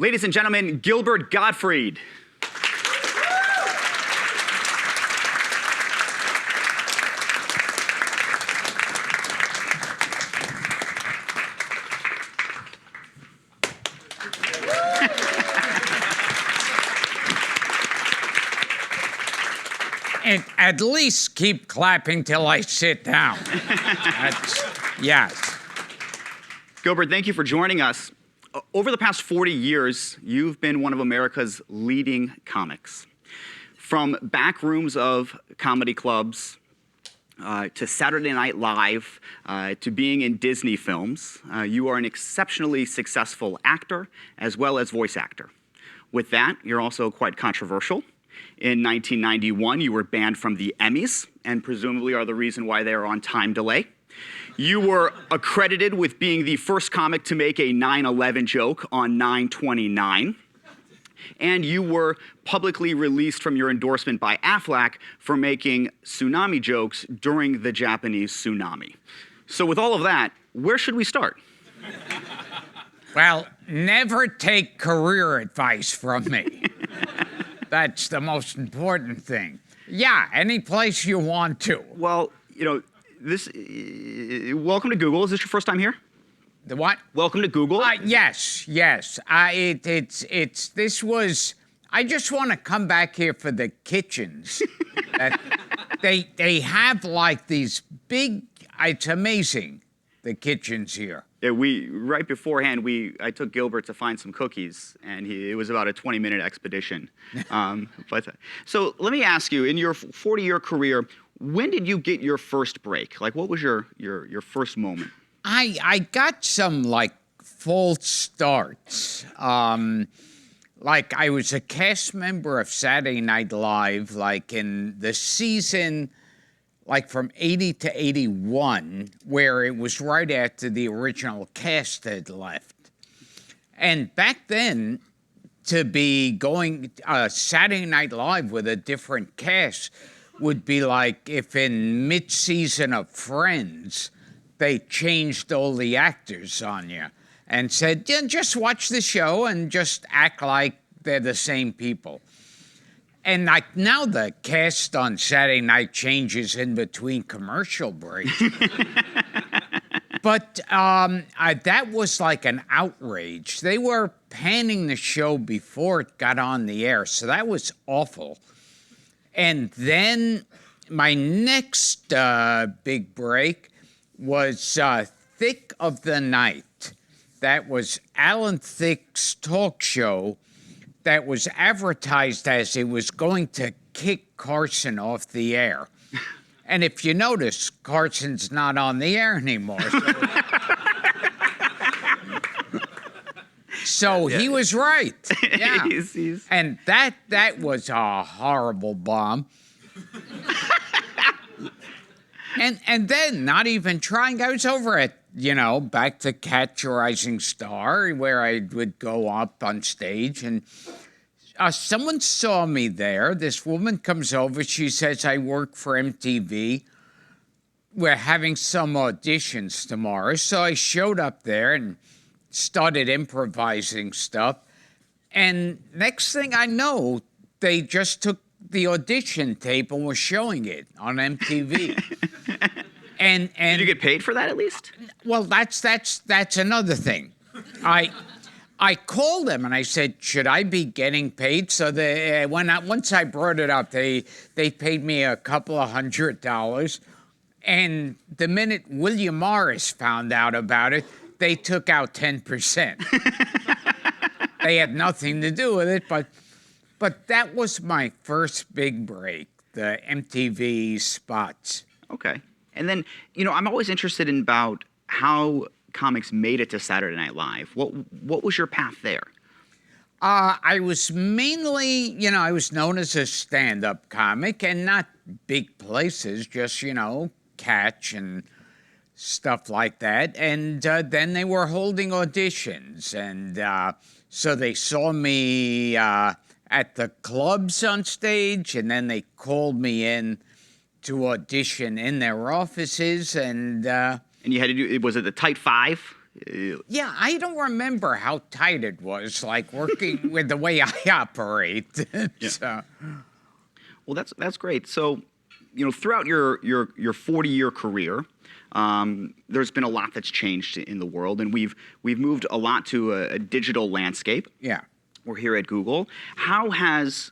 Ladies and gentlemen, Gilbert Gottfried. And at least keep clapping till I sit down. Yes. Gilbert, thank you for joining us. Over the past 40 years, you've been one of America's leading comics. From back rooms of comedy clubs, to Saturday Night Live, to being in Disney films, you are an exceptionally successful actor as well as voice actor. With that, you're also quite controversial. In 1991, you were banned from the Emmys, and presumably are the reason why they are on time delay. You were accredited with being the first comic to make a 9/11 joke on 9/29. And you were publicly released from your endorsement by Aflac for making tsunami jokes during the Japanese tsunami. So with all of that, where should we start? Well, never take career advice from me. That's the most important thing. Yeah, any place you want to. Well, you know, welcome to Google. Is this your first time here? The what? Welcome to Google. Yes. I just want to come back here for the kitchens. They have like these big, it's amazing, the kitchens here. Yeah, right beforehand, I took Gilbert to find some cookies, and it was about a 20-minute expedition. So let me ask you, in your 40-year career, when did you get your first break? Like, what was your first moment? I got some, like, false starts. Like, I was a cast member of Saturday Night Live, like, in the season, like, from 80 to 81, where it was right after the original cast had left. And back then, to be going Saturday Night Live with a different cast would be like if in mid-season of Friends, they changed all the actors on you and said, yeah, just watch the show and just act like they're the same people. And like now the cast on Saturday night changes in between commercial breaks. But that was like an outrage. They were panning the show before it got on the air, so that was awful. And then my next big break was Thick of the Night. That was Allan Thicke's talk show that was advertised as it was going to kick Carson off the air. And if you notice, Carson's not on the air anymore. So he was right. Yeah. And that was a horrible bomb. And then, not even trying, I was over at, back to Catch a Rising Star, where I would go up on stage, and someone saw me there. This woman comes over. She says, I work for MTV. We're having some auditions tomorrow. So I showed up there and started improvising stuff. And next thing I know, they just took the audition tape and were showing it on MTV. And did you get paid for that at least? Well, that's another thing. I called them and I said, should I be getting paid? So once I brought it up, they paid me a couple of $100. And the minute William Morris found out about it, they took out 10%. They had nothing to do with it, but that was my first big break, the MTV spots. Okay. And then, I'm always interested in about how comics made it to Saturday Night Live. What was your path there? I was mainly, I was known as a stand-up comic, and not big places, just, Catch and stuff like that. And then they were holding auditions, and so they saw me at the clubs on stage, and then they called me in to audition in their offices, and you had to do, was it the Tight Five? Yeah, I don't remember how tight it was, like working with the way I operate. So, Well, that's great. So, throughout your 40-year career, there's been a lot that's changed in the world, and we've moved a lot to a digital landscape. yeah. We're here at Google. How has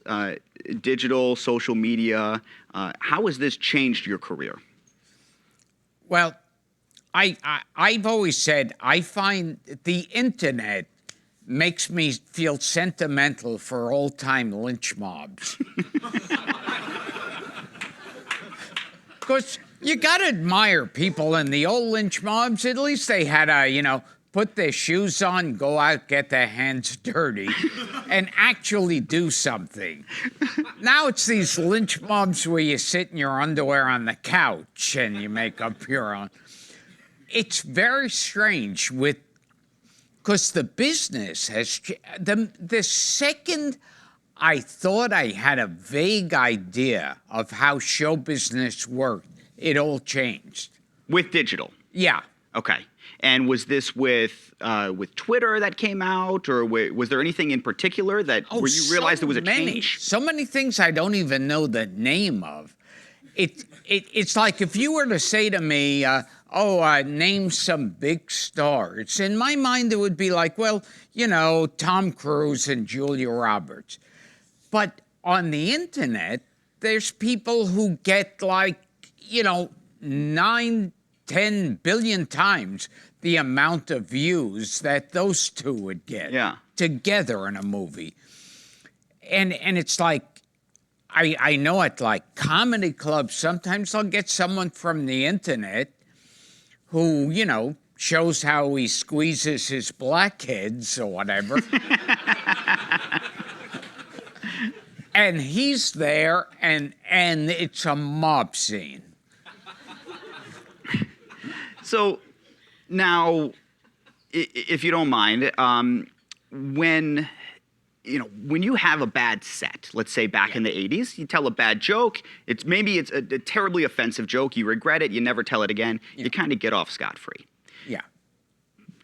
digital, social media, how has this changed your career? Well, I've always said I find the internet makes me feel sentimental for old-time lynch mobs. Because you got to admire people in the old lynch mobs. At least they had to, put their shoes on, go out, get their hands dirty, and actually do something. Now it's these lynch mobs where you sit in your underwear on the couch and you make up your own. It's very strange because the business has, the second I thought I had a vague idea of how show business worked, it all changed. With digital? Yeah. Okay. And was this with Twitter that came out, or was there anything in particular that where you realized there was a change? So many things I don't even know the name of. It's like if you were to say to me, name some big stars. In my mind, it would be like, well, Tom Cruise and Julia Roberts. But on the internet, there's people who get 9, 10 billion times the amount of views that those two would get together in a movie. And it's like, I know at comedy clubs, sometimes I'll get someone from the internet who, shows how he squeezes his blackheads or whatever. And he's there, and it's a mob scene. So now, if you don't mind, when you have a bad set, let's say back in the 80s, you tell a bad joke, it's a terribly offensive joke, you regret it, you never tell it again, you kind of get off scot-free. Yeah.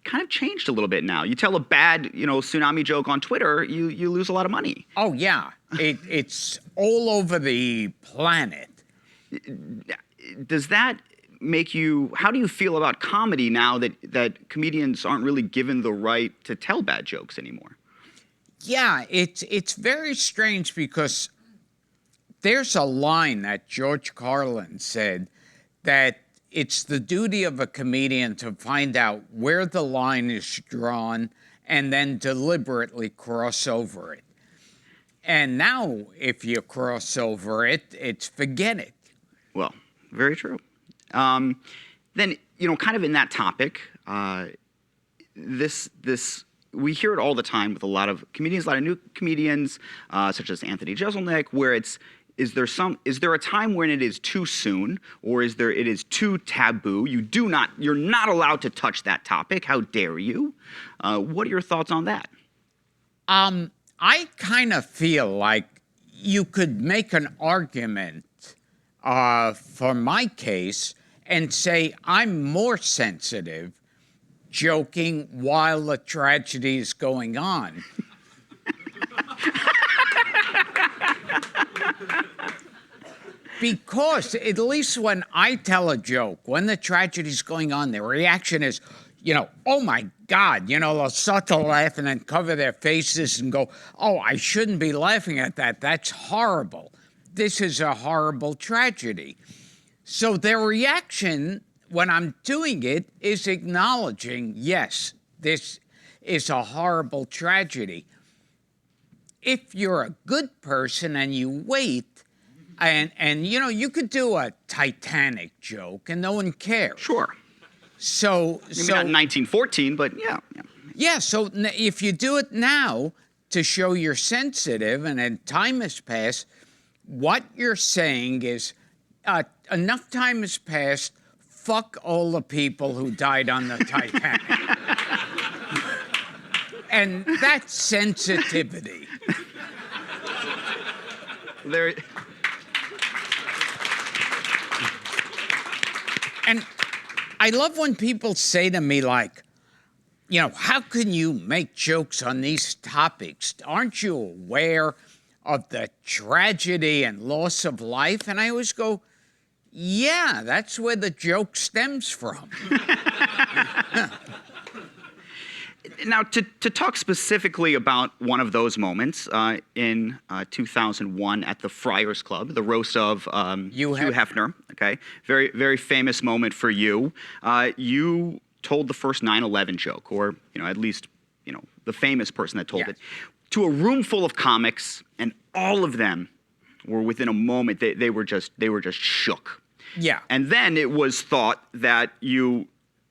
Kind of changed a little bit now. You tell a bad, tsunami joke on Twitter, you lose a lot of money. Oh, yeah. It's all over the planet. Does that make you, how do you feel about comedy now that comedians aren't really given the right to tell bad jokes anymore? Yeah, it's very strange because there's a line that George Carlin said that it's the duty of a comedian to find out where the line is drawn and then deliberately cross over it. And now, if you cross over it, it's forget it. Well, very true. Then, kind of in that topic, we hear it all the time with a lot of comedians, a lot of new comedians, such as Anthony Jeselnik, where is there a time when it is too soon, or it is too taboo? You're not allowed to touch that topic. How dare you? What are your thoughts on that? I kind of feel like you could make an argument for my case and say I'm more sensitive joking while the tragedy is going on. Because at least when I tell a joke, when the tragedy's going on, the reaction is, oh my God, they'll start to laugh and then cover their faces and go, oh, I shouldn't be laughing at that. That's horrible. This is a horrible tragedy. So their reaction when I'm doing it is acknowledging, yes, this is a horrible tragedy. If you're a good person and you wait, and you could do a Titanic joke and no one cares. Sure. So maybe not in 1914, but yeah. Yeah, so if you do it now to show you're sensitive and then time has passed, what you're saying is enough time has passed, fuck all the people who died on the Titanic. And that's sensitivity. And I love when people say to me, like, how can you make jokes on these topics? Aren't you aware of the tragedy and loss of life? And I always go, yeah, that's where the joke stems from. Now, to talk specifically about one of those moments in 2001 at the Friars Club, the roast of Hugh Hefner. Okay, very, very famous moment for you. You told the first 9/11 joke, or at least the famous person that told it, to a room full of comics, and all of them were within a moment they were just shook. Yeah. And then it was thought that you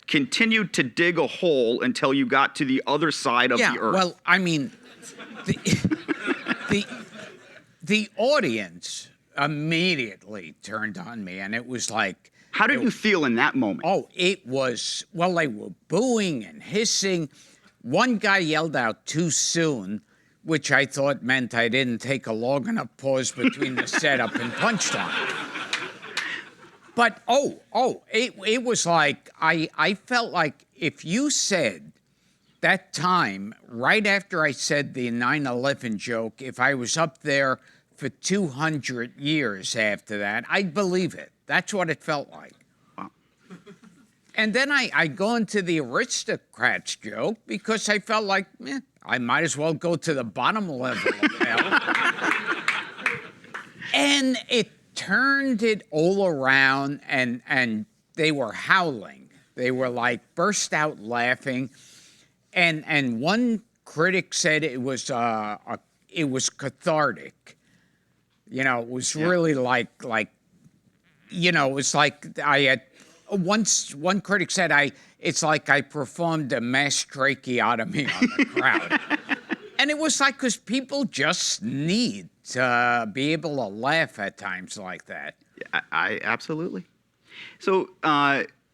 continued to dig a hole until you got to the other side of the earth. Well, I mean, the audience immediately turned on me, and it was like... How did you feel in that moment? Oh, it was... Well, they were booing and hissing. One guy yelled out too soon, which I thought meant I didn't take a long enough pause between the setup and punchline. But, it was like, I felt like if you said that time, right after I said the 9/11 joke, if I was up there for 200 years after that, I'd believe it. That's what it felt like. Wow. And then I go into the aristocrats joke because I felt like, I might as well go to the bottom level of hell. And it turned it all around, and they were howling. They were like burst out laughing, and one critic said it was cathartic. It was really like it was like I had one critic said it's like I performed a mass tracheotomy on the crowd. And it was like, because people just need to be able to laugh at times like that. I absolutely. So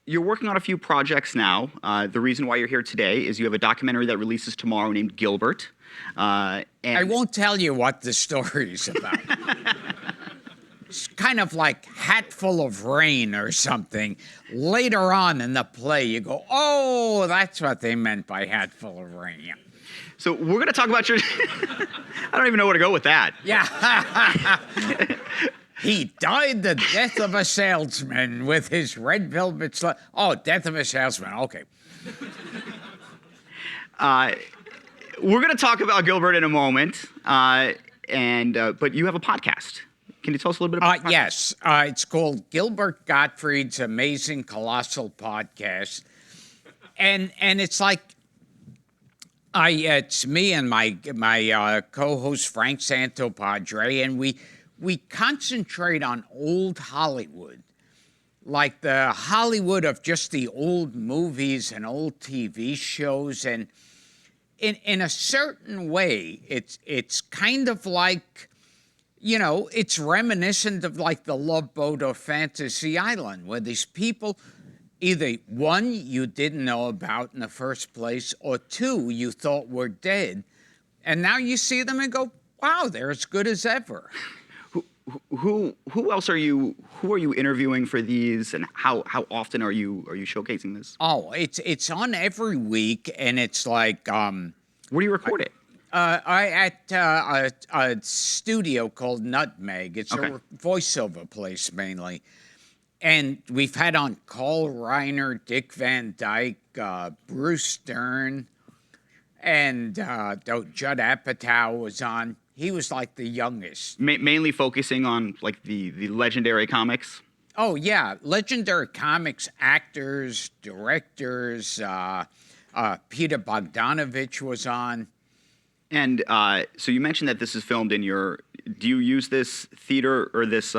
you're working on a few projects now. The reason why you're here today is you have a documentary that releases tomorrow named Gilbert. And I won't tell you what the story's about. It's kind of like Hatful of Rain or something. Later on in the play, you go, oh, that's what they meant by Hatful of Rain. Yeah. So we're going to talk about your... I don't even know where to go with that. Yeah. He died the death of a salesman with his red velvet slip. Oh, death of a salesman. Okay. We're going to talk about Gilbert in a moment, but you have a podcast. Can you tell us a little bit about the podcast? Yes. It's called Gilbert Gottfried's Amazing Colossal Podcast. And it's like... it's me and my co-host Frank Santopadre, and we concentrate on old Hollywood, like the Hollywood of just the old movies and old TV shows, and in a certain way, it's kind of like, it's reminiscent of like the Love Boat or Fantasy Island, where these people. Either one, you didn't know about in the first place, or two, you thought were dead. And now you see them and go, wow, they're as good as ever. Who else are you interviewing for these, and how often are you showcasing this? Oh, it's on every week, and it's like... Where do you record it? At a studio called Nutmeg. It's a voiceover place mainly. And we've had on Carl Reiner, Dick Van Dyke, Bruce Stern, and Judd Apatow was on. He was like the youngest. Mainly focusing on like the legendary comics? Oh, yeah. Legendary comics, actors, directors. Peter Bogdanovich was on. And so you mentioned that this is filmed in your... Do you use this theater or this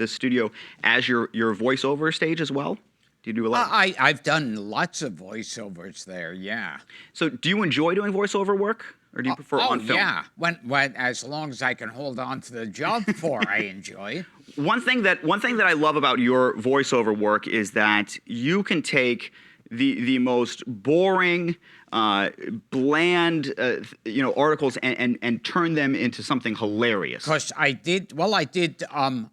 studio as your voiceover stage as well? Do you do a lot? I've done lots of voiceovers there, yeah. So do you enjoy doing voiceover work, or do you prefer on film? Yeah. When as long as I can hold on to the job I enjoy. One thing that I love about your voiceover work is that you can take the most boring, bland, articles and turn them into something hilarious. Because I did, on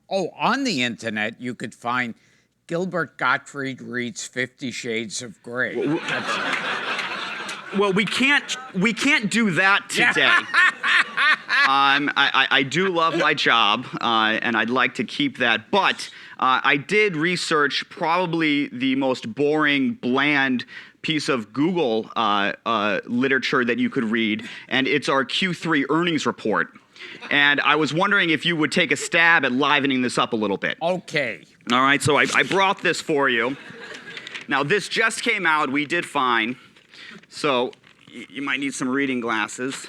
the internet, you could find Gilbert Gottfried reads 50 Shades of Grey. Well, we can't do that today. I do love my job, and I'd like to keep that. But I did research probably the most boring, bland piece of Google literature that you could read, and it's our Q3 earnings report. And I was wondering if you would take a stab at livening this up a little bit. Okay. All right, so I brought this for you. Now, this just came out. We did fine. So you might need some reading glasses.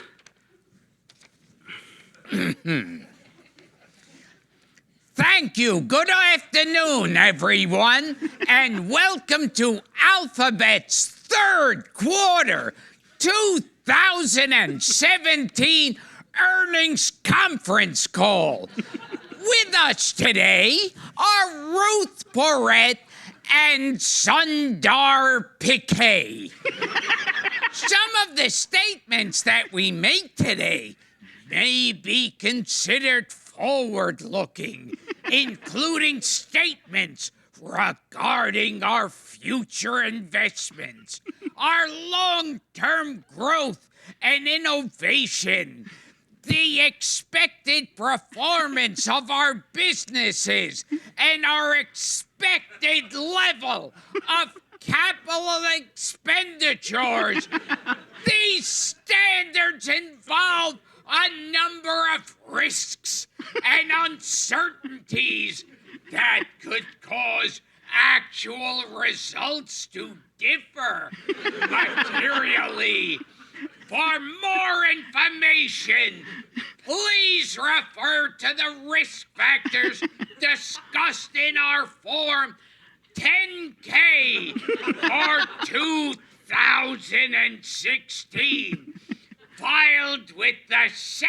Thank you. Good afternoon, everyone, and welcome to Alphabet's third quarter 2017 earnings conference call. With us today are Ruth Porrett and Sundar Pichai. Some of the statements that we make today may be considered forward-looking, including statements regarding our future investments, our long-term growth and innovation, the expected performance of our businesses, and our expected level of capital expenditures. These standards involve a number of risks and uncertainties that could cause actual results to differ materially. For more information, please refer to the risk factors discussed in our Form 10-K for 2016, filed with the SEC.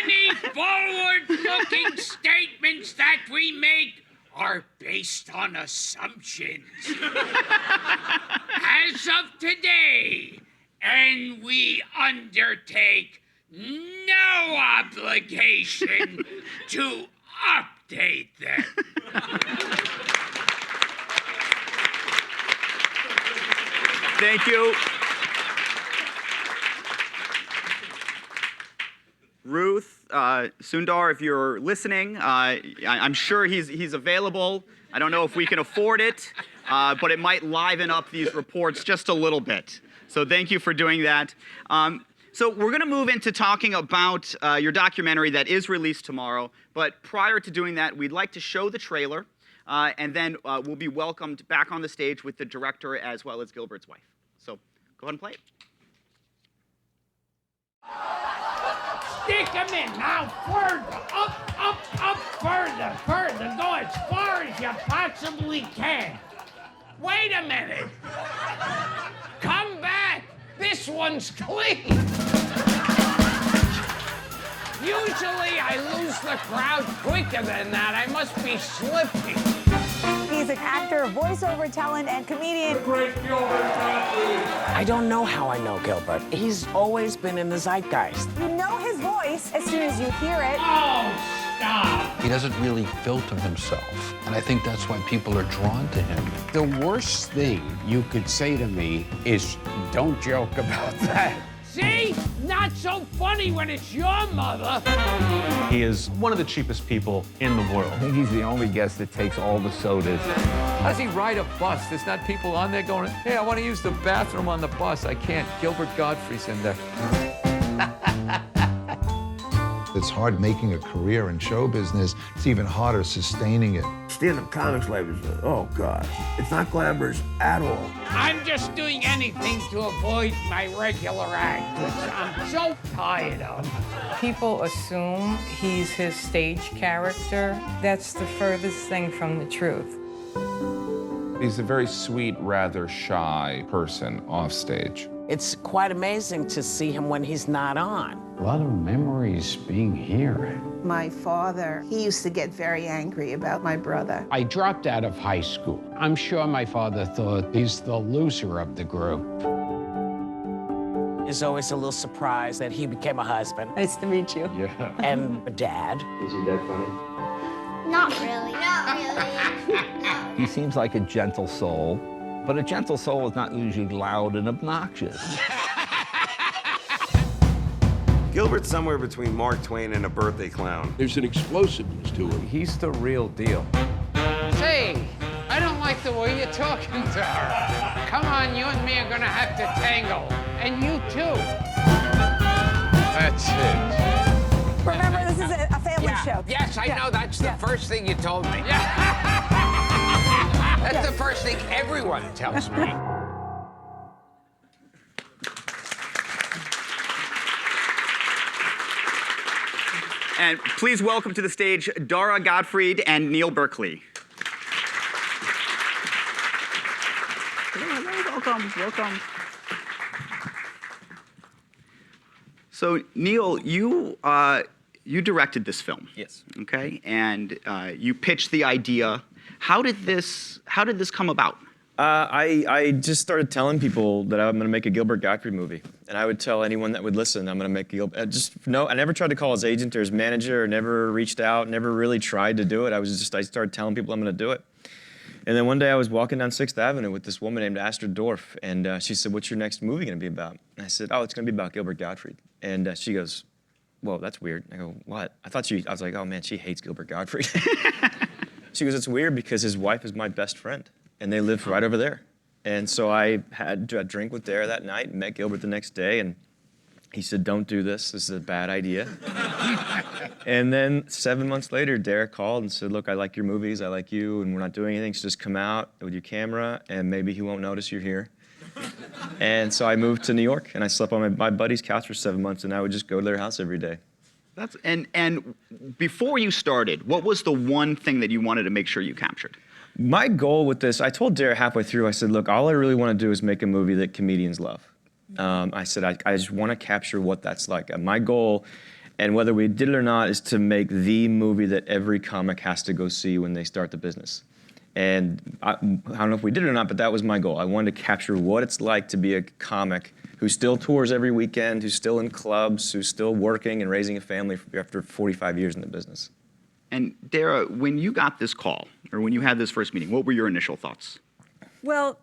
Any forward-looking statements that we make are based on assumptions as of today, and we undertake no obligation to update them. Thank you. Ruth, Sundar, if you're listening, I'm sure he's available. I don't know if we can afford it, but it might liven up these reports just a little bit. So thank you for doing that. So we're going to move into talking about your documentary that is released tomorrow. But prior to doing that, we'd like to show the trailer, and then we'll be welcomed back on the stage with the director as well as Gilbert's wife. So go ahead and play it. Stick them in now, further, up, further. Go as far as you possibly can. Wait a minute. Come back. This one's clean. Usually I lose the crowd quicker than that. I must be slipping. He's an actor, voiceover talent, and comedian. Great Gilbert Gottfried. I don't know how I know Gilbert. He's always been in the zeitgeist. You know his voice as soon as you hear it. Oh, stop. He doesn't really filter himself, and I think that's why people are drawn to him. The worst thing you could say to me is, don't joke about that. See? Not so funny when it's your mother. He is one of the cheapest people in the world. I think he's the only guest that takes all the sodas. How does he ride a bus? There's not people on there going, hey, I want to use the bathroom on the bus. I can't. Gilbert Gottfried's in there. It's hard making a career in show business. It's even harder sustaining it. Stand-up comics life is, oh God, it's not glamorous at all. I'm just doing anything to avoid my regular act, which I'm so tired of. People assume he's his stage character. That's the furthest thing from the truth. He's a very sweet, rather shy person off stage. It's quite amazing to see him when he's not on. A lot of memories being here. My father, he used to get very angry about my brother. I dropped out of high school. I'm sure my father thought he's the loser of the group. Is always a little surprised that he became a husband. Nice to meet you. Yeah. And a dad. Is your dad funny? Not really. Not really. He seems like a gentle soul. But a gentle soul is not usually loud and obnoxious. Gilbert's somewhere between Mark Twain and a birthday clown. There's an explosiveness to him. He's the real deal. Say, I don't like the way you're talking to her. Come on, you and me are gonna have to tangle. And you too. That's it. Remember, this is a family show. Yes, I know. That's the first thing you told me. That's the first thing everyone tells me. And please welcome to the stage Dara Gottfried and Neil Berkeley. Welcome. So Neil, you directed this film. Yes. Okay, and you pitched the idea. How did this come about? I just started telling people that I'm going to make a Gilbert Gottfried movie, and I would tell anyone that would listen, I'm going to make a Gilbert. I never tried to call his agent or his manager, or never reached out, never really tried to do it. I started telling people I'm going to do it. And then one day I was walking down 6th Avenue with this woman named Astrid Dorff, and she said, "What's your next movie going to be about?" And I said, "Oh, it's going to be about Gilbert Gottfried." And she goes, "Well, that's weird." I go, "What?" I was like, "Oh man, she hates Gilbert Gottfried." She goes, "It's weird because his wife is my best friend, and they live right over there." And so I had a drink with Dara that night and met Gilbert the next day, and he said, "Don't do this. This is a bad idea." And then 7 months later, Dara called and said, "Look, I like your movies. I like you, and we're not doing anything, so just come out with your camera, and maybe he won't notice you're here." And so I moved to New York, and I slept on my buddy's couch for 7 months, and I would just go to their house every day. And before you started, what was the one thing that you wanted to make sure you captured? My goal with this, I told Dara halfway through, I said, "Look, all I really want to do is make a movie that comedians love." I said, I just want to capture what that's like. My goal, and whether we did it or not, is to make the movie that every comic has to go see when they start the business. And I don't know if we did it or not, but that was my goal. I wanted to capture what it's like to be a comic who still tours every weekend, who's still in clubs, who's still working and raising a family after 45 years in the business. And Dara, when you got this call, or when you had this first meeting, what were your initial thoughts? Well,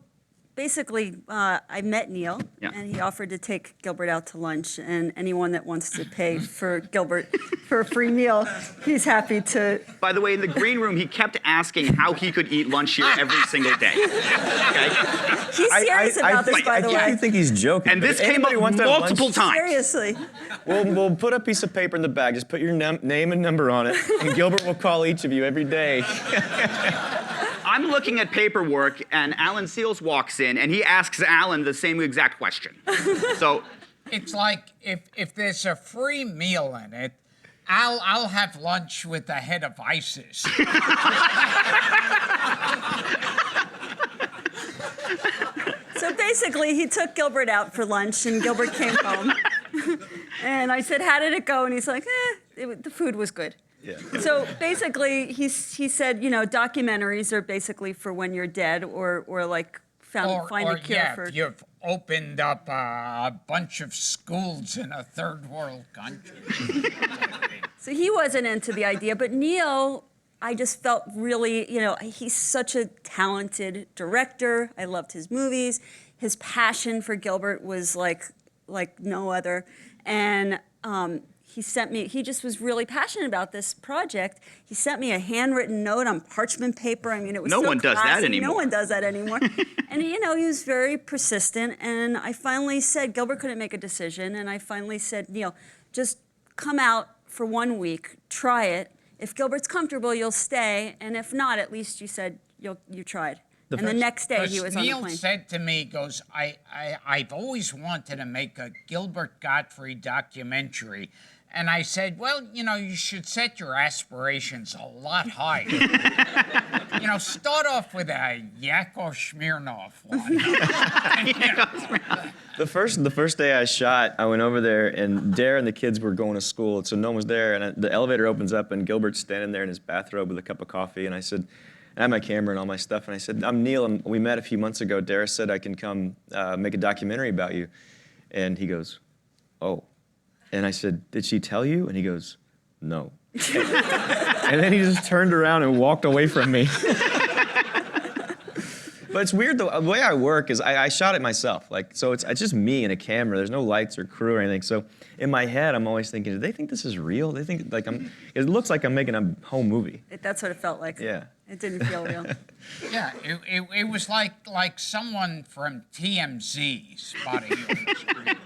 basically, I met Neil, and he offered to take Gilbert out to lunch, and anyone that wants to pay for Gilbert for a free meal, he's happy to. By the way, in the green room, he kept asking how he could eat lunch here every single day. Okay? He's serious about this, by the way. I think he's joking. And this came up multiple times. Seriously. We'll put a piece of paper in the bag. Just put your name and number on it, and Gilbert will call each of you every day. I'm looking at paperwork, and Allan Seals walks in, and he asks Allan the same exact question. So it's like if there's a free meal in it, I'll have lunch with the head of ISIS. So basically, he took Gilbert out for lunch, and Gilbert came home. And I said, "How did it go?" And he's like, the food was good. Yeah. So basically, he said, documentaries are basically for when you're dead, or like find a cure for. You've opened up a bunch of schools in a third world country. So he wasn't into the idea, but Neil, I just felt really, he's such a talented director. I loved his movies. His passion for Gilbert was like no other, and. He just was really passionate about this project. He sent me a handwritten note on parchment paper. I mean, it was no so one does that anymore. No one does that anymore. And he was very persistent. And I finally said, Gilbert couldn't make a decision. And I finally said, Neil, just come out for 1 week, try it. If Gilbert's comfortable, you'll stay. And if not, at least you said you tried. And the next day he was on the plane. Neil said to me, he goes, I've always wanted to make a Gilbert Gottfried documentary. And I said, well, you should set your aspirations a lot higher. Start off with a Yakov Smirnoff one. The first day I shot, I went over there, and Dara and the kids were going to school, so no one was there. And the elevator opens up, and Gilbert's standing there in his bathrobe with a cup of coffee. And I said, I had my camera and all my stuff, and I said, "I'm Neil, and we met a few months ago. Dara said I can come make a documentary about you." And he goes, "Oh." And I said, "Did she tell you?" And he goes, "No." And then he just turned around and walked away from me. But it's weird, the way I work is I shot it myself. Like, so it's just me and a camera. There's no lights or crew or anything. So in my head, I'm always thinking, do they think this is real? They think like it looks like I'm making a home movie. That's what it felt like. Yeah. It didn't feel real. Yeah, it was like someone from TMZ spotting you on the street,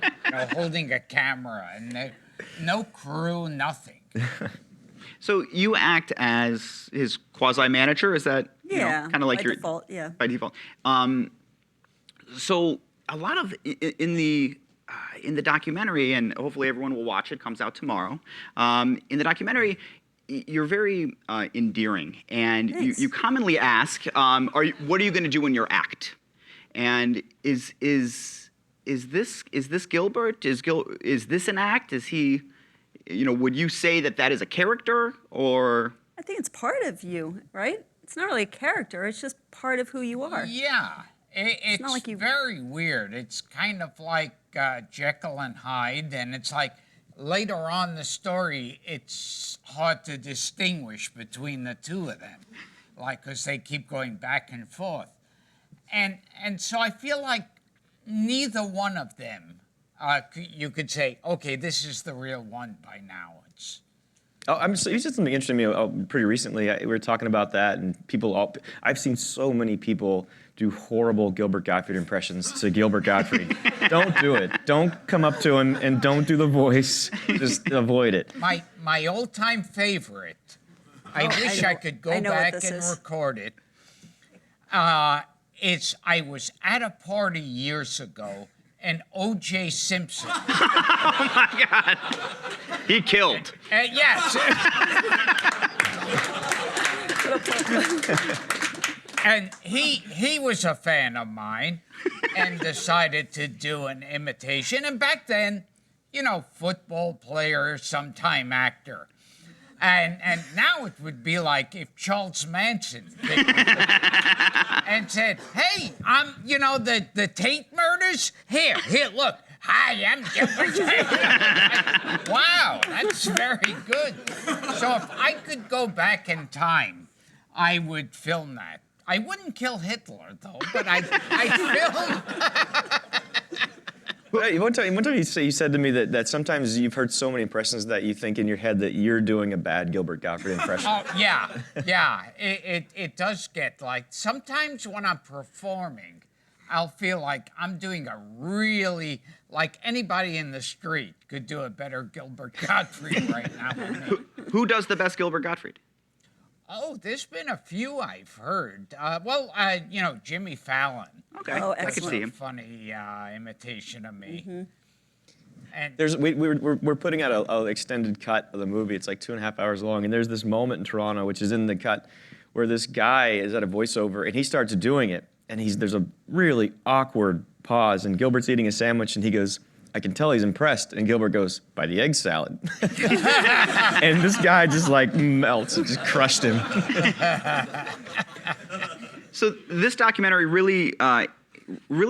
holding a camera, and no crew, nothing. So you act as his quasi-manager, is that kind of like by your default, yeah. By default. So a lot of in the documentary, and hopefully everyone will watch it. Comes out tomorrow. In the documentary, you're very endearing, and you commonly ask, "What are you going to do in your act?" And is this Gilbert? Is this an act? Is he? Would you say that is a character, or? I think it's part of you, right? It's not really a character. It's just part of who you are. Yeah, it's not like very weird. It's kind of like Jekyll and Hyde, and it's like later on in the story, it's hard to distinguish between the two of them, because they keep going back and forth, and so I feel like neither one of them. You could say, okay, this is the real one by now. You said something interesting to me pretty recently. We were talking about that, and I've seen so many people do horrible Gilbert Gottfried impressions to Gilbert Gottfried. Don't do it. Don't come up to him and don't do the voice. Just avoid it. My old-time favorite, I wish I could go back and record it, is I was at a party years ago, and O.J. Simpson. Oh my God! He killed. Yes. And he was a fan of mine, and decided to do an imitation. And back then, football player, sometime actor. And now it would be like if Charles Manson picked me and said, "Hey, I'm, the Tate murders. Here, look. Hi, I'm Gilbert." Wow, that's very good. So if I could go back in time, I would film that. I wouldn't kill Hitler though, but I'd film. One time you said to me that sometimes you've heard so many impressions that you think in your head that you're doing a bad Gilbert Gottfried impression. Oh, yeah. It does get like, sometimes when I'm performing, I'll feel like I'm doing a really, like anybody in the street could do a better Gilbert Gottfried right now. Who does the best Gilbert Gottfried? Oh, there's been a few I've heard. Jimmy Fallon. Okay, I could see him. Funny imitation of me. Mm-hmm. And we're putting out an extended cut of the movie. It's like 2.5 hours long, and there's this moment in Toronto, which is in the cut, where this guy is at a voiceover, and he starts doing it, and there's a really awkward pause, and Gilbert's eating a sandwich, and he goes, "I can tell he's impressed," and Gilbert goes, "By the egg salad." And this guy just like melts. It just crushed him. So this documentary really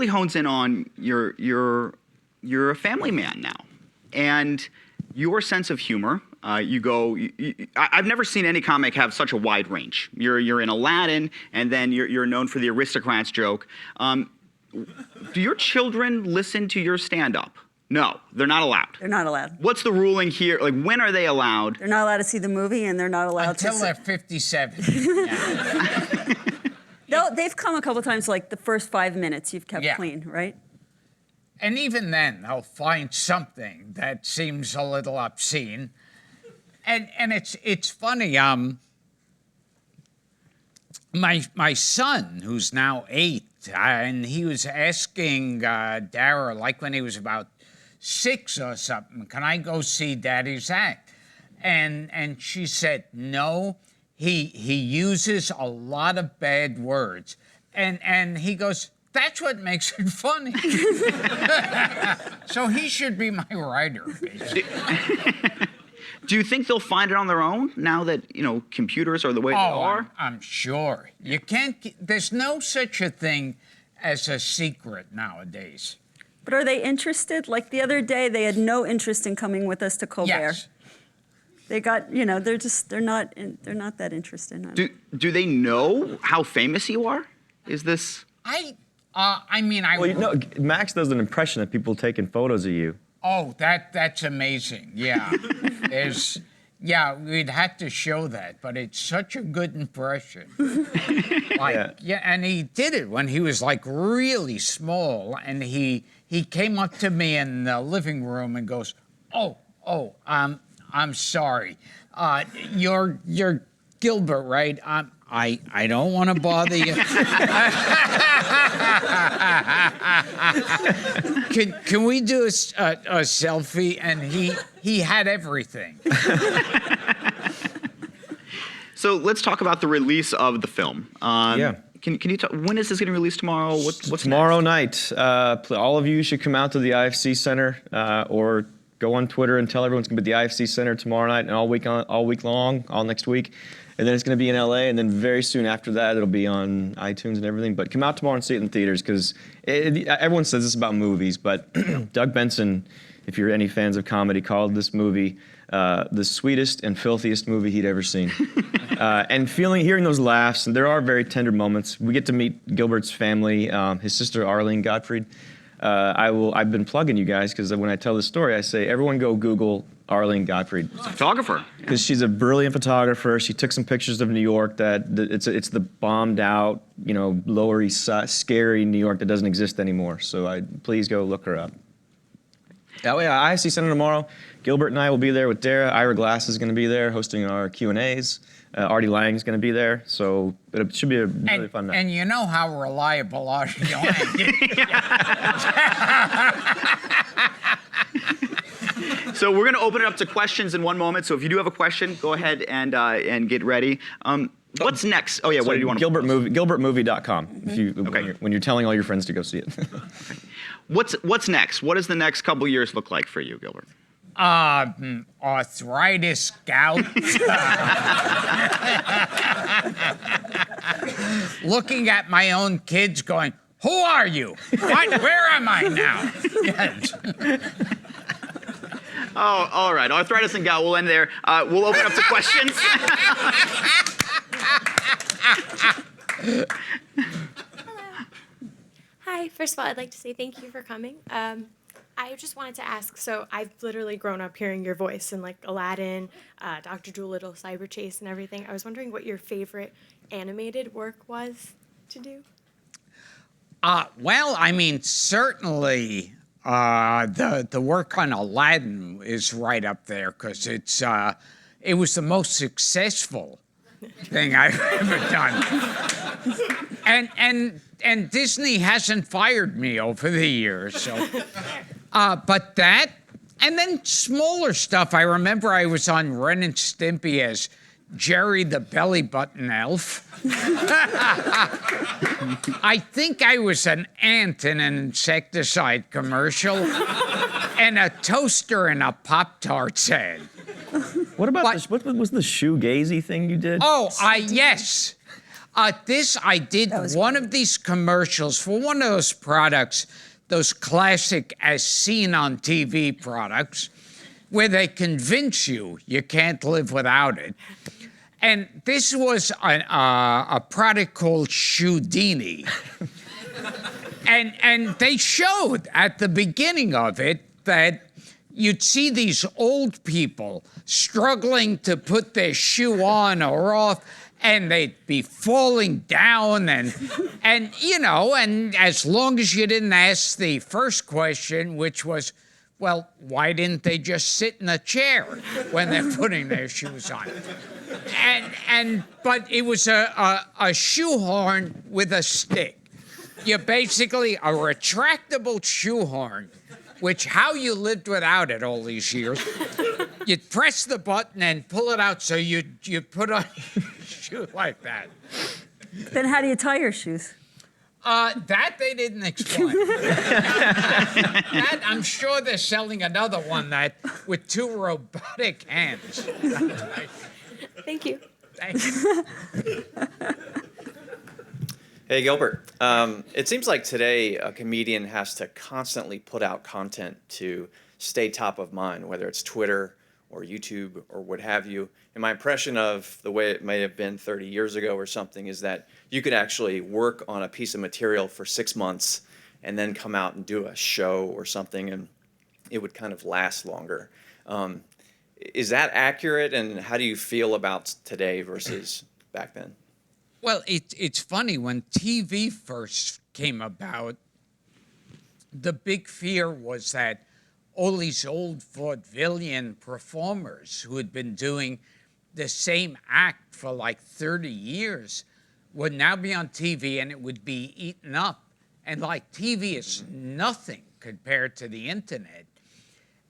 hones in on you're a family man now, and your sense of humor. I've never seen any comic have such a wide range. You're in Aladdin, and then you're known for the aristocrats joke. Do your children listen to your stand-up? No, they're not allowed. They're not allowed. What's the ruling here? Like, when are they allowed? They're not allowed to see the movie, and they're not allowed until they're 57. They've come a couple times, like the first 5 minutes you've kept clean, right? And even then, they'll find something that seems a little obscene. And it's funny. My son, who's now 8, and he was asking Dara, like when he was about 6 or something, "Can I go see Daddy's act?" And she said, "No, he uses a lot of bad words." And he goes, "That's what makes it funny." So he should be my writer, basically. Do you think they'll find it on their own now that, computers are the way they are? I'm sure. You can't, there's no such a thing as a secret nowadays. But are they interested? Like the other day, they had no interest in coming with us to Colbert. Yes. They got, they're not that interested. Do they know how famous you are? Is this? Well, you know, Max does an impression of people taking photos of you. Oh, that's amazing. Yeah. We'd have to show that, but it's such a good impression. And he did it when he was like really small, and he came up to me in the living room and goes, I'm sorry. You're Gilbert, right? I don't want to bother you. Can we do a selfie? And he had everything. So let's talk about the release of the film. Can you talk, when is this getting released tomorrow? What's tomorrow next? night? All of you should come out to the IFC Center or go on Twitter and tell everyone it's going to be at the IFC Center tomorrow night and all week long, all next week. And then it's going to be in LA, and then very soon after that, it'll be on iTunes and everything. But come out tomorrow and see it in theaters, because everyone says this about movies, but Doug Benson, if you're any fans of comedy, called this movie the sweetest and filthiest movie he'd ever seen. And hearing those laughs, and there are very tender moments. We get to meet Gilbert's family, his sister Allan Gottfried. I've been plugging you guys, because when I tell this story, I say, everyone go Google Allan Gottfried. Photographer. Because she's a brilliant photographer. She took some pictures of New York it's the bombed out, Lower East Side, scary New York that doesn't exist anymore. So please go look her up. IFC Center tomorrow. Gilbert and I will be there with Dara. Ira Glass is going to be there hosting our Q&As. Artie Lang is going to be there. So it should be a really fun night. And you know how reliable Artie Lang is. So we're going to open it up to questions in one moment. So if you do have a question, go ahead and get ready. What's next? Oh yeah, what do you want to? GilbertMovie.com. When you're telling all your friends to go see it. What's next? What does the next couple years look like for you, Gilbert? Arthritis, gout. Looking at my own kids going, who are you? What? Where am I now? Yes. Oh, all right. Arthritis and gout. We'll end there. We'll open up to questions. Hi. First of all, I'd like to say thank you for coming. I just wanted to ask, so I've literally grown up hearing your voice in like Aladdin, Dr. Dolittle, Cyber Chase, and everything. I was wondering what your favorite animated work was to do? Well, I mean, certainly the work on Aladdin is right up there, because it was the most successful thing I've ever done. And Disney hasn't fired me over the years, so. But that, and then smaller stuff. I remember I was on Ren and Stimpy as Jerry the Belly Button Elf. I think I was an ant in an insecticide commercial, and a toaster in a Pop-Tarts ad. What about what was the shoegazy thing you did? Yes. I did one of these commercials for one of those products, those classic as seen on TV products, where they convince you can't live without it. And this was a product called Shoedini. and they showed at the beginning of it that you'd see these old people struggling to put their shoe on or off, and they'd be falling down, and as long as you didn't ask the first question, which was, well, why didn't they just sit in a chair when they're putting their shoes on? But it was a shoehorn with a stick. You're basically a retractable shoehorn, which how you lived without it all these years. You'd press the button and pull it out, so you'd put on your shoe like that. Then how do you tie your shoes? That they didn't explain. That, I'm sure they're selling another one with two robotic hands. Thank you. Thank you. Hey, Gilbert. It seems like today a comedian has to constantly put out content to stay top of mind, whether it's Twitter or YouTube or what have you. And my impression of the way it may have been 30 years ago or something is that you could actually work on a piece of material for 6 months and then come out and do a show or something, and it would kind of last longer. Is that accurate, and how do you feel about today versus back then? Well, it's funny, when TV first came about, the big fear was that all these old vaudevillian performers who had been doing the same act for like 30 years would now be on TV and it would be eaten up. And like, TV is nothing compared to the internet.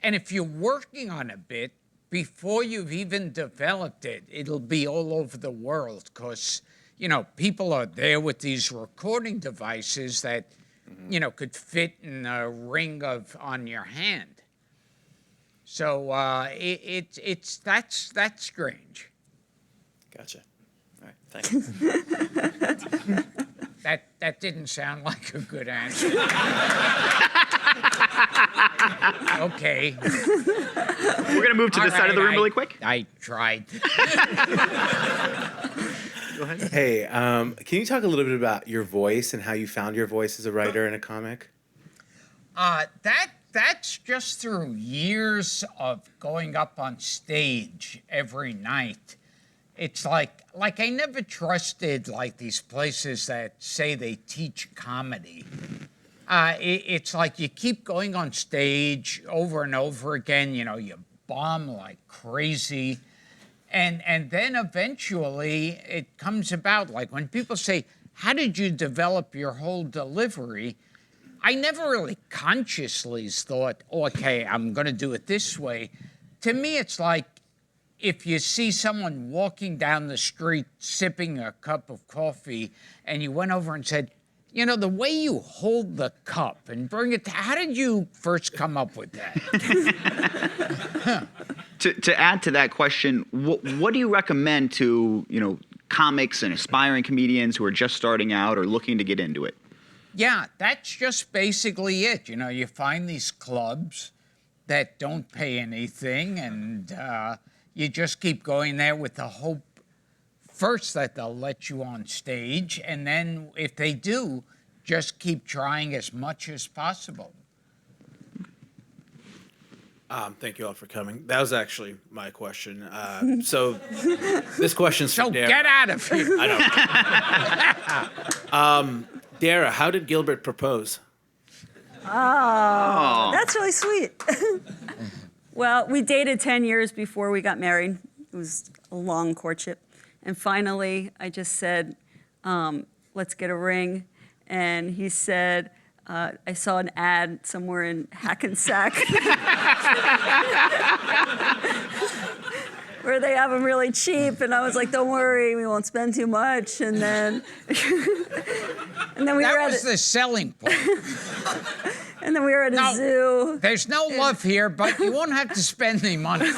And if you're working on a bit, before you've even developed it, it'll be all over the world, because, you know, people are there with these recording devices that, you know, could fit in a ring on your hand. So that's strange. Gotcha. All right, thank you. That didn't sound like a good answer. Okay. We're going to move to this side of the room really quick. I tried. Go ahead. Hey, can you talk a little bit about your voice and how you found your voice as a writer in a comic? That's just through years of going up on stage every night. It's like I never trusted like these places that say they teach comedy. It's like you keep going on stage over and over again, you know, you bomb like crazy. And then eventually it comes about, like when people say, how did you develop your whole delivery? I never really consciously thought, okay, I'm going to do it this way. To me, it's like if you see someone walking down the street sipping a cup of coffee and you went over and said, you know, the way you hold the cup and bring it, how did you first come up with that? To add to that question, what do you recommend to, you know, comics and aspiring comedians who are just starting out or looking to get into it? Yeah, that's just basically it. You know, you find these clubs that don't pay anything, and you just keep going there with the hope first that they'll let you on stage, and then if they do, just keep trying as much as possible. Thank you all for coming. That was actually my question. So this question's for Dara. Get out of here. I know. Dara, how did Gilbert propose? Oh, that's really sweet. Well, we dated 10 years before we got married. It was a long courtship. And finally, I just said, let's get a ring. And he said, I saw an ad somewhere in Hackensack where they have them really cheap. And I was like, don't worry, we won't spend too much. And then, that was the selling point. And then we were at a zoo. There's no love here, but you won't have to spend any money.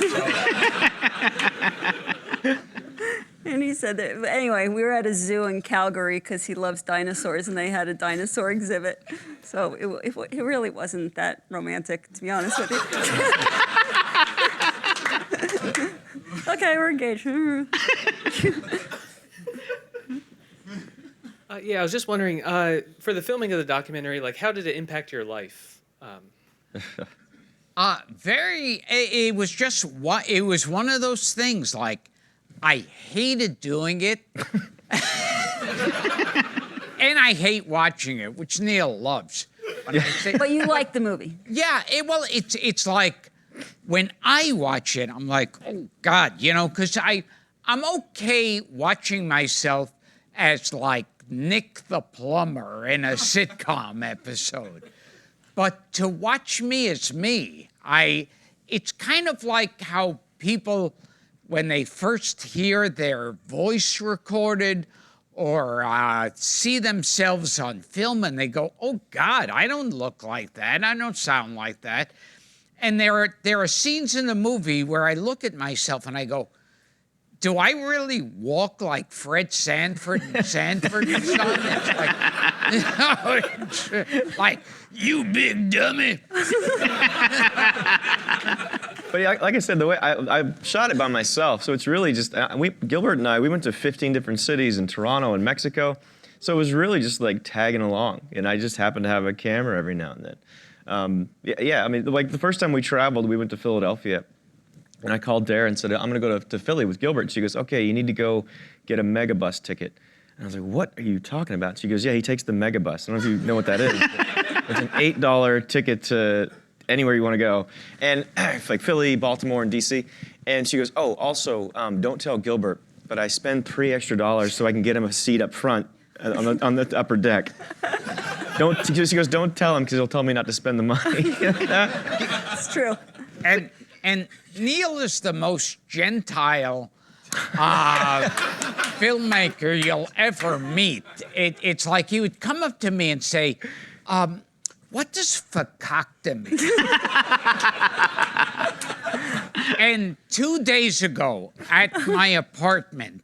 And he said that, anyway, we were at a zoo in Calgary because he loves dinosaurs, and they had a dinosaur exhibit. So it really wasn't that romantic, to be honest with you. Okay, we're engaged. Yeah, I was just wondering, for the filming of the documentary, like, how did it impact your life? It was just it was one of those things, like, I hated doing it, and I hate watching it, which Neil loves. But you like the movie. Yeah, it's like, when I watch it, I'm like, oh, God, you know, because I'm okay watching myself as, like, Nick the plumber in a sitcom episode. But to watch me as me, it's kind of like how people, when they first hear their voice recorded or see themselves on film and they go, oh, God, I don't look like that. I don't sound like that. And there are scenes in the movie where I look at myself and I go, do I really walk like Fred Sanford and Sanford and Son? It's like, you big dummy. But yeah, like I said, the way I shot it by myself, so it's really just Gilbert and we went to 15 different cities in Toronto and Mexico, so it was really just like tagging along, and I just happened to have a camera every now and then. I mean, like the first time we traveled, we went to Philadelphia, and I called Dara and said, I'm gonna go to Philly with Gilbert. She goes, okay, you need to go get a megabus ticket. And I was like, what are you talking about? She goes, yeah, he takes the megabus. I don't know if you know what that is. It's an $8 ticket to anywhere you want to go. And like Philly, Baltimore, and DC. And she goes, oh, also, don't tell Gilbert, but I spend $3 extra so I can get him a seat up front on the upper deck. She goes, don't tell him because he'll tell me not to spend the money. It's true. And Neil is the most Gentile filmmaker you'll ever meet. It's like he would come up to me and say, what does fakakta mean? And 2 days ago at my apartment,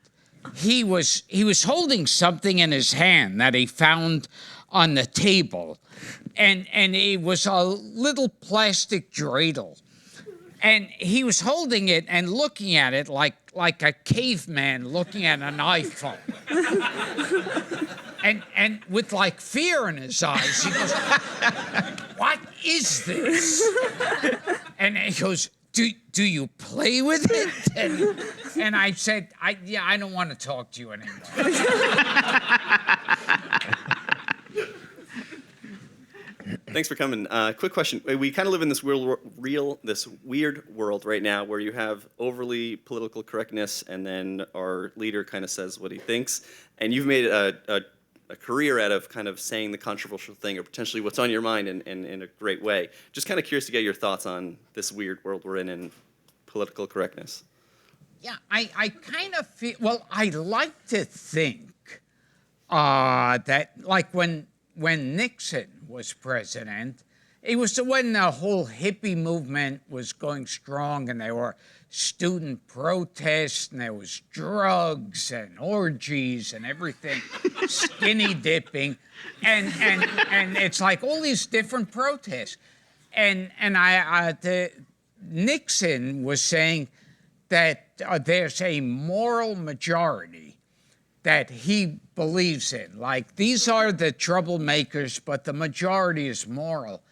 he was holding something in his hand that he found on the table. And it was a little plastic dreidel. And he was holding it and looking at it like a caveman looking at an iPhone. and with like fear in his eyes, he goes, what is this? And he goes, do you play with it? And I said, I don't want to talk to you anymore. Thanks for coming. Quick question. We kind of live in this weird world right now where you have overly political correctness and then our leader kind of says what he thinks. And you've made a career out of kind of saying the controversial thing or potentially what's on your mind in a great way. Just kind of curious to get your thoughts on this weird world we're in and political correctness. Yeah, I kind of feel, well, I like to think that like when Nixon was president, it was when the whole hippie movement was going strong and there were student protests and there was drugs and orgies and everything, skinny dipping, and it's like all these different protests. And Nixon was saying that there's a moral majority that he believes in. Like, these are the troublemakers, but the majority is moral.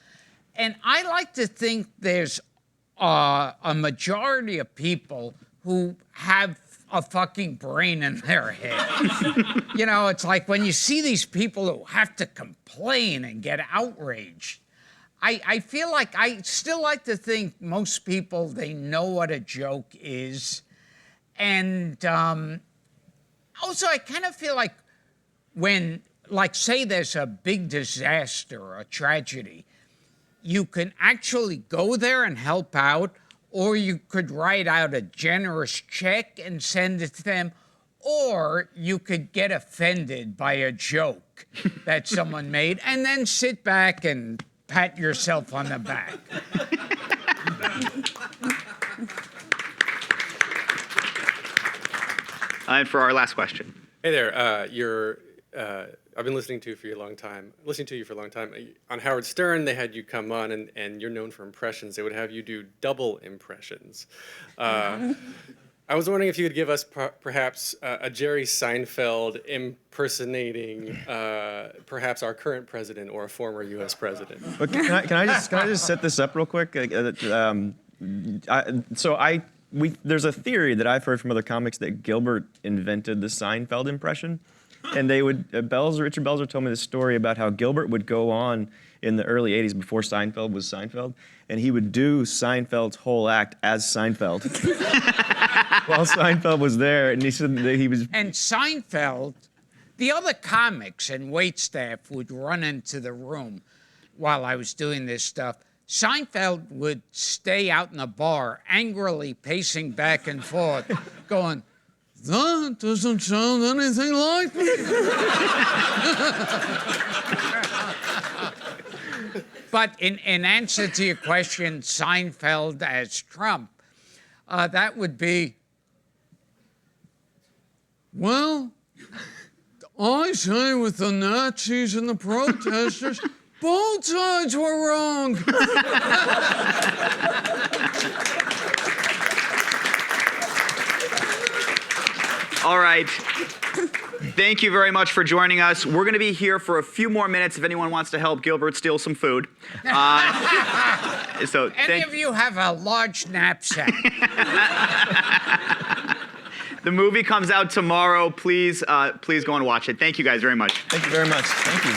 And I like to think there's a majority of people who have a fucking brain in their head. You know, it's like when you see these people who have to complain and get outraged, I feel like I still like to think most people, they know what a joke is. And also, I kind of feel like when, like, say there's a big disaster or a tragedy, you can actually go there and help out, or you could write out a generous check and send it to them, or you could get offended by a joke that someone made and then sit back and pat yourself on the back. And for our last question. Hey there, I've been listening to you for a long time. On Howard Stern, they had you come on, and you're known for impressions. They would have you do double impressions. I was wondering if you could give us perhaps a Jerry Seinfeld impersonating perhaps our current president or a former U.S. president. But can I just set this up real quick? There's a theory that I've heard from other comics that Gilbert invented the Seinfeld impression. And Richard Belzer told me this story about how Gilbert would go on in the early 80s before Seinfeld was Seinfeld, and he would do Seinfeld's whole act as Seinfeld while Seinfeld was there, and he said that he was... And Seinfeld, the other comics and waitstaff would run into the room while I was doing this stuff. Seinfeld would stay out in the bar, angrily pacing back and forth, going, that doesn't sound anything like me. But in answer to your question, Seinfeld as Trump, that would be, well, I say with the Nazis and the protesters, both sides were wrong. All right. Thank you very much for joining us. We're going to be here for a few more minutes if anyone wants to help Gilbert steal some food. Any of you have a large knapsack? The movie comes out tomorrow. Please go and watch it. Thank you guys very much. Thank you very much. Thank you.